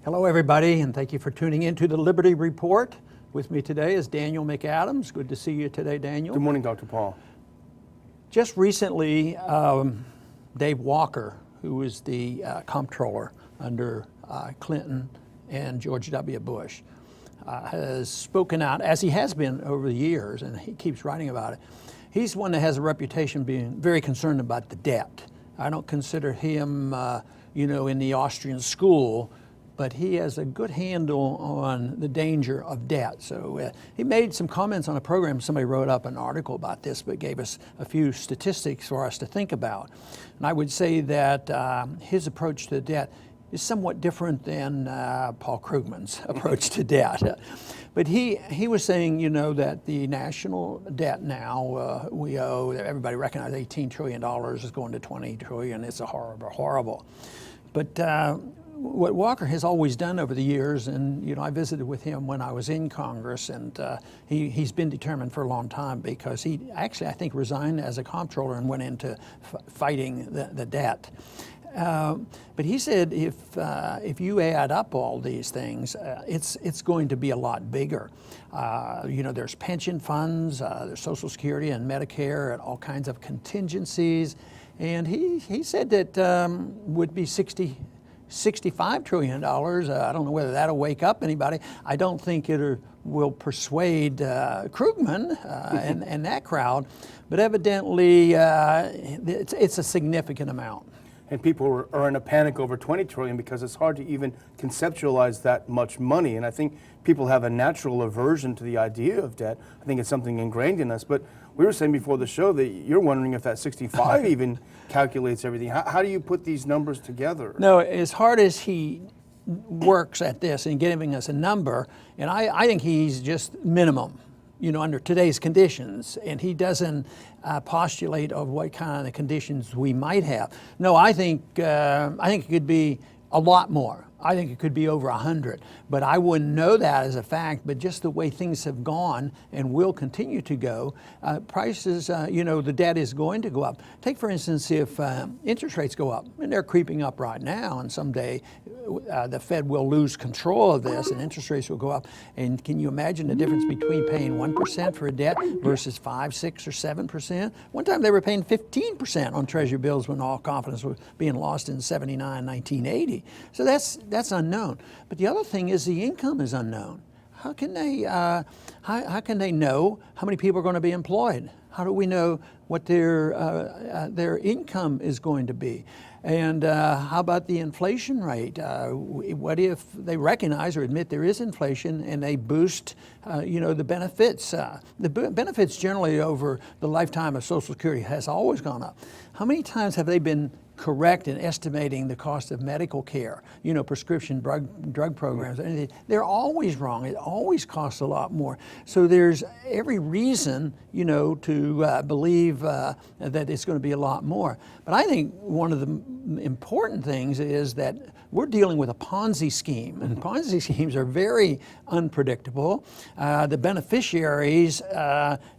Hello, everybody, and thank you for tuning in to the Liberty Report. With me today is Daniel McAdams. Good to see you today, Daniel. Good morning, Dr. Paul. Just recently, Dave Walker, who was the comptroller under Clinton and George W. Bush, has spoken out, as he has been over the years, and he keeps writing about it. He's one that has a reputation being very concerned about the debt. I don't consider him, in the Austrian school, but he has a good handle on the danger of debt. So he made some comments on a program. Somebody wrote up an article about this, but gave us a few statistics for us to think about. And I would say that his approach to debt is somewhat different than Paul Krugman's approach to debt. But he was saying, that the national debt now, we owe, everybody recognizes $18 trillion is going to $20 trillion. It's a horrible. But what Walker has always done over the years, and I visited with him when I was in Congress, and he's been determined for a long time, because he actually, I think, resigned as a comptroller and went into fighting the debt. But he said if you add up all these things, it's going to be a lot bigger. There's pension funds, there's Social Security and Medicare, and all kinds of contingencies, and he said that would be $65 trillion. I don't know whether that'll wake up anybody. I don't think it will persuade Krugman and that crowd, but evidently it's a significant amount. And people are in a panic over $20 trillion because it's hard to even conceptualize that much money. And I think people have a natural aversion to the idea of debt. I think it's something ingrained in us. But we were saying before the show that you're wondering if that 65 even calculates everything. How do you put these numbers together? No, as hard as he works at this and giving us a number, and I think he's just minimum, under today's conditions, and he doesn't postulate of what kind of conditions we might have. No, I think it could be a lot more. I think it could be over 100, but I wouldn't know that as a fact. But just the way things have gone and will continue to go, prices, the debt is going to go up. Take, for instance, if interest rates go up, and they're creeping up right now, and someday the Fed will lose control of this and interest rates will go up. And can you imagine the difference between paying 1% for a debt versus 5, 6, or 7%? One time they were paying 15% on Treasury bills when all confidence was being lost in 79, 1980. So that's unknown. But the other thing is the income is unknown. How can they know how many people are going to be employed? How do we know what their income is going to be? And how about the inflation rate? What if they recognize or admit there is inflation and they boost, the benefits? The benefits generally over the lifetime of Social Security has always gone up. How many times have they been correct in estimating the cost of medical care, prescription drug programs, anything? They're always wrong. It always costs a lot more. So there's every reason, to believe that it's going to be a lot more. But I think one of the important things is that we're dealing with a Ponzi scheme, and Ponzi schemes are very unpredictable. The beneficiaries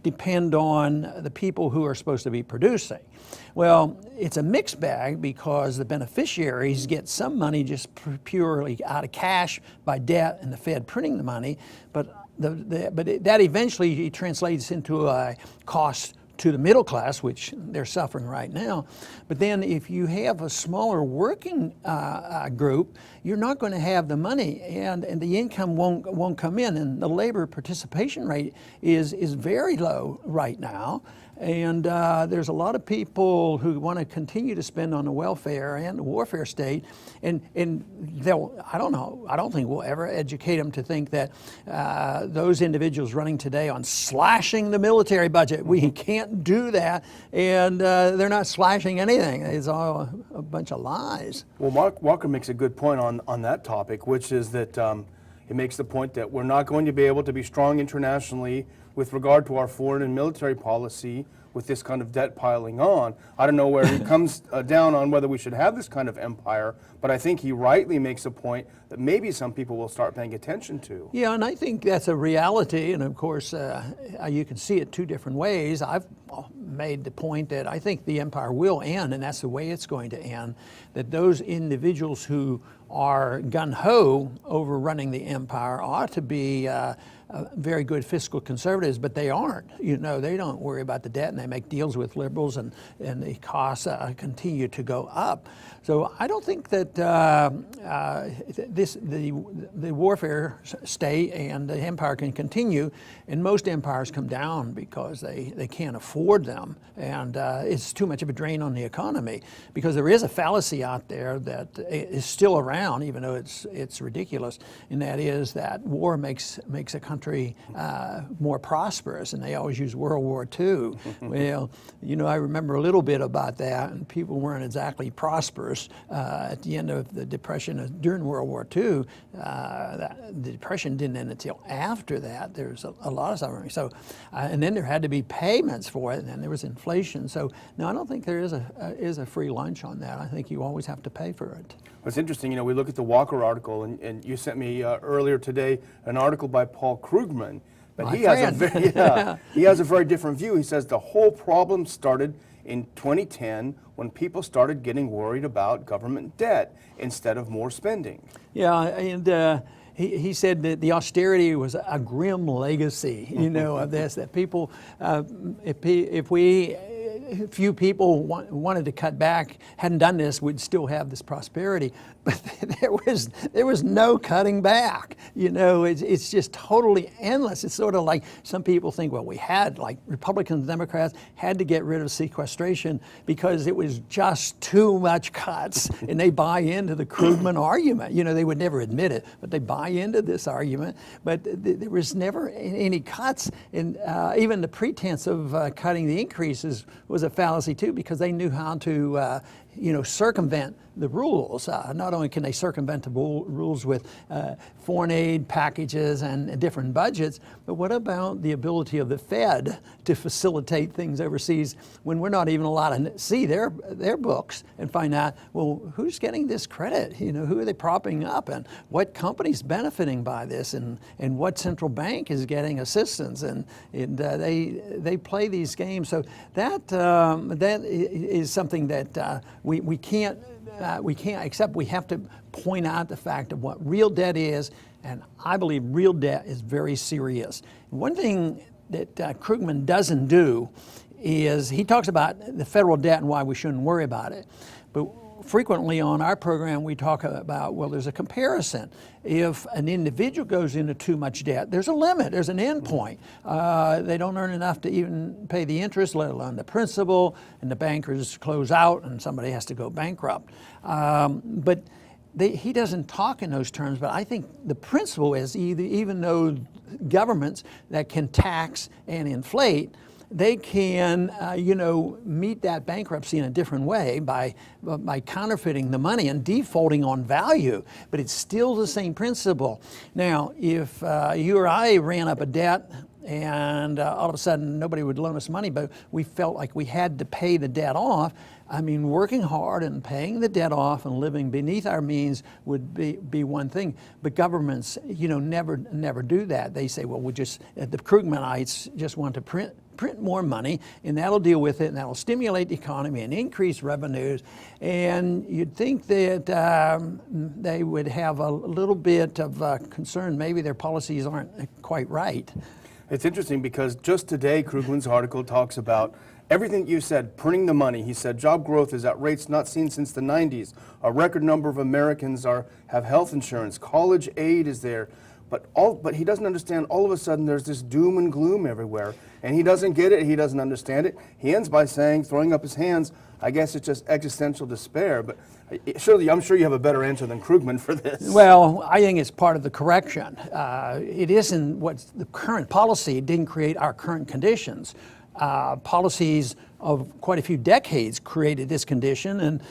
depend on the people who are supposed to be producing. Well, it's a mixed bag, because the beneficiaries get some money just purely out of cash by debt and the Fed printing the money, but that eventually translates into a cost to the middle class, which they're suffering right now. But then if you have a smaller working group, you're not going to have the money, and the income won't come in, and the labor participation rate is very low right now. And there's a lot of people who want to continue to spend on the welfare and the warfare state, and I don't think we'll ever educate them to think that those individuals running today on slashing the military budget, we can't do that, and they're not slashing anything. It's all a bunch of lies. Well, Walker makes a good point on that topic, which is that he makes the point that we're not going to be able to be strong internationally with regard to our foreign and military policy with this kind of debt piling on. I don't know where he comes down on whether we should have this kind of empire, but I think he rightly makes a point that maybe some people will start paying attention to. Yeah, and I think that's a reality, and of course you can see it two different ways. I've made the point that I think the empire will end, and that's the way it's going to end, that those individuals who are gung-ho over running the empire ought to be very good fiscal conservatives, but they aren't. You know, they don't worry about the debt, and they make deals with liberals, and the costs continue to go up. So I don't think that the warfare state and the empire can continue, and most empires come down because they can't afford them, and it's too much of a drain on the economy. Because there is a fallacy out there that is still around, even though it's ridiculous, and that is that war makes a country more prosperous, and they always use World War II. Well, you know, I remember a little bit about that, and people weren't exactly prosperous at the end of the Depression. During World War II, the Depression didn't end until after that. There's a lot of suffering. So, and then there had to be payments for it, and then there was inflation. So, no, I don't think there is a free lunch on that. I think you always have to pay for it. Well, it's interesting, you know, we look at the Walker article, and you sent me earlier today an article by Paul Krugman, but he has a very different view. He says the whole problem started in 2010 when people started getting worried about government debt instead of more spending. Yeah, and he said that the austerity was a grim legacy, you know, of this, that people, if few people wanted to cut back, hadn't done this, we'd still have this prosperity. But there was no cutting back. You know, it's just totally endless. It's sort of like some people think, well, we had, like Republicans and Democrats had to get rid of sequestration because it was just too much cuts. And they buy into the Krugman argument. You know, they would never admit it, but they buy into this argument. But there was never any cuts. And even the pretense of cutting the increases was a fallacy too, because they knew how to circumvent the rules. Not only can they circumvent the rules with foreign aid packages and different budgets, but what about the ability of the Fed to facilitate things overseas when we're not even allowed to see their books and find out, well, who's getting this credit? You know, who are they propping up, and what company's benefiting by this, and what central bank is getting assistance, and they play these games. So that is something that we can't accept. We have to point out the fact of what real debt is, and I believe real debt is very serious. One thing that Krugman doesn't do is he talks about the federal debt and why we shouldn't worry about it. But frequently on our program we talk about, well, there's a comparison. If an individual goes into too much debt, there's a limit, there's an end point. They don't earn enough to even pay the interest, let alone the principal, and the bankers close out and somebody has to go bankrupt. But he doesn't talk in those terms, but I think the principle is even though governments that can tax and inflate, they can, meet that bankruptcy in a different way by counterfeiting the money and defaulting on value. But it's still the same principle. Now, if you or I ran up a debt and all of a sudden nobody would loan us money, but we felt like we had to pay the debt off, I mean, working hard and paying the debt off and living beneath our means would be one thing. But governments, never do that. They say, well, the Krugmanites just want to print more money, and that'll deal with it, and that'll stimulate the economy and increase revenues. And you'd think that they would have a little bit of concern. Maybe their policies aren't quite right. It's interesting because just today, Krugman's article talks about everything you said, printing the money. He said job growth is at rates not seen since the 90s. A record number of Americans have health insurance. College aid is there. But he doesn't understand, all of a sudden there's this doom and gloom everywhere. And he doesn't get it, he doesn't understand it. He ends by saying, throwing up his hands, I guess it's just existential despair. But surely, I'm sure you have a better answer than Krugman for this. Well, I think it's part of the correction. It isn't what the current policy didn't create our current conditions. Policies of quite a few decades created this condition, and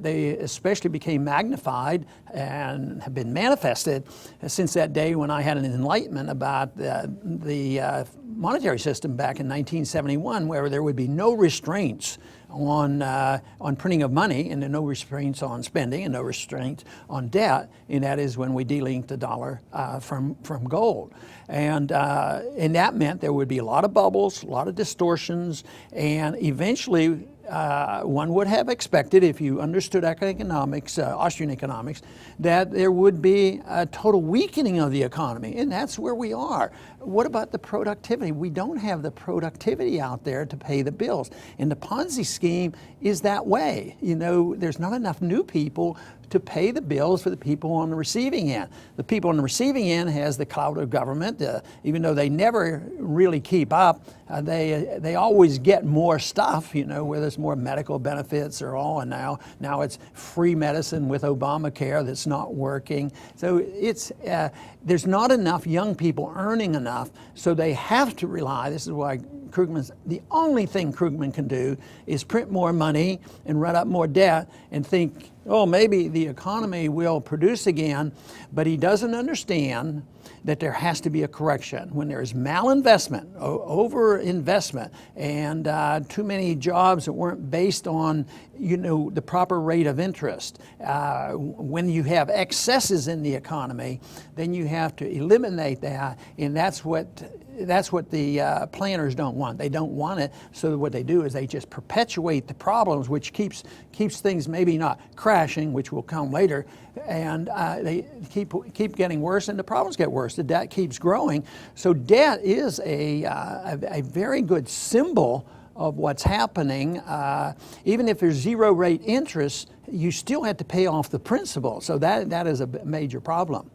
they especially became magnified and have been manifested since that day when I had an enlightenment about the monetary system back in 1971, where there would be no restraints on printing of money, and no restraints on spending, and no restraints on debt, and that is when we delinked the dollar from gold. And that meant there would be a lot of bubbles, a lot of distortions, and eventually one would have expected, if you understood economics, Austrian economics, that there would be a total weakening of the economy, and that's where we are. What about the productivity? We don't have the productivity out there to pay the bills, and the Ponzi scheme is that way. You know, there's not enough new people to pay the bills for the people on the receiving end. The people on the receiving end has the clout of government. Even though they never really keep up, they always get more stuff, you know, whether it's more medical benefits or all, and now it's free medicine with Obamacare that's not working. So it's there's not enough young people earning enough, so they have to rely. This is why the only thing Krugman can do is print more money and run up more debt and think, oh, maybe the economy will produce again, but he doesn't understand that there has to be a correction. When there's malinvestment, overinvestment, and too many jobs that weren't based on, you know, the proper rate of interest, when you have excesses in the economy, then you have to eliminate that, and that's what the planners don't want. They don't want it, so what they do is they just perpetuate the problems, which keeps things maybe not crashing, which will come later, and they keep getting worse, and the problems get worse. The debt keeps growing. So debt is a very good symbol of what's happening. Even if there's zero rate interest, you still have to pay off the principal. So that is a major problem.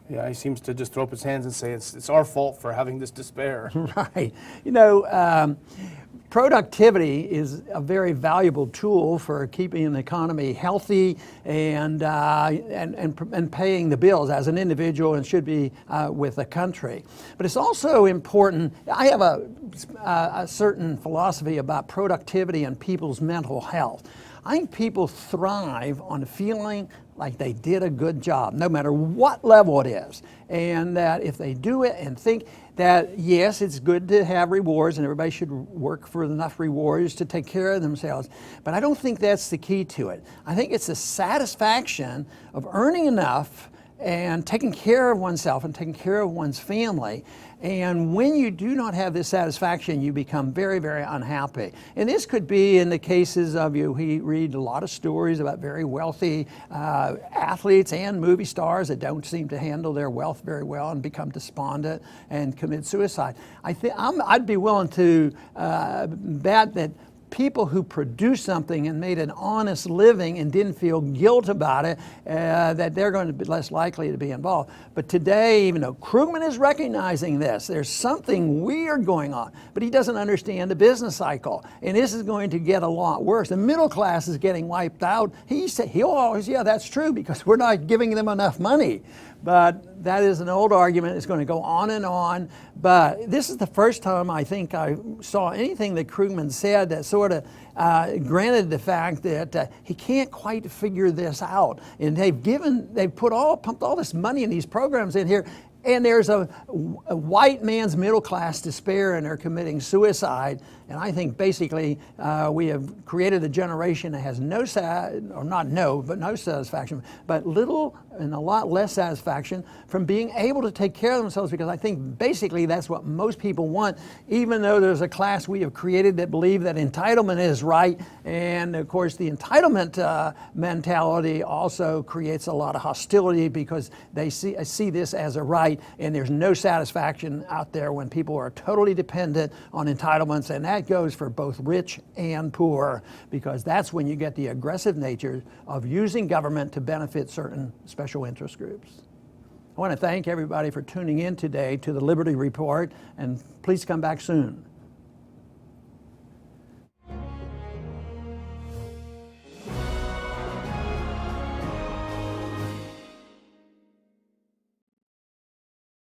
Yeah, he seems to just throw up his hands and say it's our fault for having this despair. Right. You know, productivity is a very valuable tool for keeping an economy healthy and paying the bills as an individual, and should be with the country. But it's also important. I have a certain philosophy about productivity and people's mental health. I think people thrive on feeling like they did a good job, no matter what level it is. And that if they do it and think that, yes, it's good to have rewards and everybody should work for enough rewards to take care of themselves, but I don't think that's the key to it. I think it's the satisfaction of earning enough and taking care of oneself and taking care of one's family. And when you do not have this satisfaction, you become very, very unhappy. And this could be in the cases of we read a lot of stories about very wealthy athletes and movie stars that don't seem to handle their wealth very well and become despondent and commit suicide. I'd be willing to bet that people who produced something and made an honest living and didn't feel guilt about it, that they're going to be less likely to be involved. But today, even though Krugman is recognizing this, there's something weird going on, but he doesn't understand the business cycle. And this is going to get a lot worse. The middle class is getting wiped out. He'll always, yeah, that's true, because we're not giving them enough money. But that is an old argument. It's going to go on and on. But this is the first time I think I saw anything that Krugman said that sort of granted the fact that he can't quite figure this out. And they've pumped all this money in these programs in here, and there's a white man's middle class despair, and they're committing suicide. And I think basically we have created a generation that has no satisfaction, but little and a lot less satisfaction from being able to take care of themselves, because I think basically that's what most people want, even though there's a class we have created that believe that entitlement is right. And of course the entitlement mentality also creates a lot of hostility, because they see this as a right, and there's no satisfaction out there when people are totally dependent on entitlements. And that goes for both rich and poor, because that's when you get the aggressive nature of using government to benefit certain special interest groups. I want to thank everybody for tuning in today to the Liberty Report, and please come back soon.